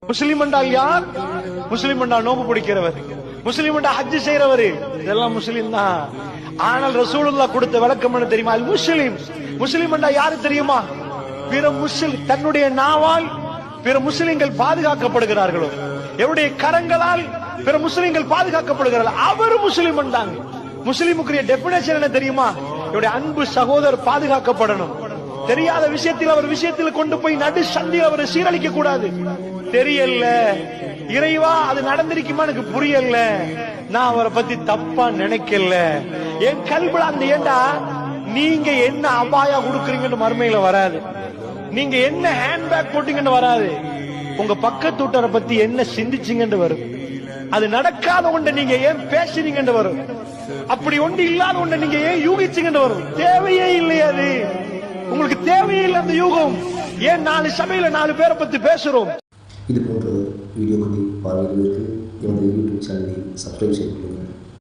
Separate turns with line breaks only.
முஸ்லிம் என்றால் யார்? முஸ்லிம் என்றால் நோம்பு பிடிக்கிறவர், முஸ்லிம் என்றால் ஹஜ் செய்யறவர், இதெல்லாம் முஸ்லிம் தான். ஆனால் ரசூலுல்லாஹ் கொடுத்த விளக்கம் என்ன தெரியுமா? முஸ்லிம் முஸ்லிம் என்றால் யாரு தெரியுமா? பிற முஸ்லிம் தன்னுடைய நாவால் பிற முஸ்லிம்கள் பாதுகாக்கப்படுகிறார்களோ, எவருடைய கரங்களால் பிற முஸ்லிம்கள் பாதுகாக்கப்படுகிறார்கள், அவர் முஸ்லிம் என்றாங்க. முஸ்லிமுக்குரிய டெபினேஷன் என்ன தெரியுமா? இவருடைய அன்பு சகோதரர் பாதுகாக்கப்படணும். தெரியாத விஷயத்தில் அவர் விஷயத்தில் கொண்டு போய் நடு சந்தியில் அவரை சீரழிக்க கூடாது. தெரியல இறைவா, அது நடந்திருக்குமா எனக்கு புரியல, நான் அவரை பத்தி தப்பா நினைக்கல, என் கல்வில அந்த ஏண்டா நீங்க என்ன அபாயா கொடுக்குறீங்கன்னு மறுமையில வராது, நீங்க என்ன ஹேண்ட்பேக் போட்டீங்கன்னு வராது, உங்க பக்கத்து வீட்டரை பத்தி என்ன சிந்திச்சீங்கன்னு வரும். அது நடக்காத ஒன்றை நீங்க ஏன் பேசுறீங்கன்னு வரும். அப்படி ஒன்று இல்லாத ஒன்றை நீங்க ஏன் யூகிச்சீங்கன்னு வரும். தேவையே இல்லை, அது உங்களுக்கு தேவையே இல்லை அந்த யூகம். ஏன் 4 சபையில 4 பேரை பத்தி பேசுறோம்.
இது போன்ற வீடியோக்களை பார்வையிடுவதற்கு எனது யூடியூப் சேனலை சப்ஸ்கிரைப் செய்து கொள்ளுங்கள்.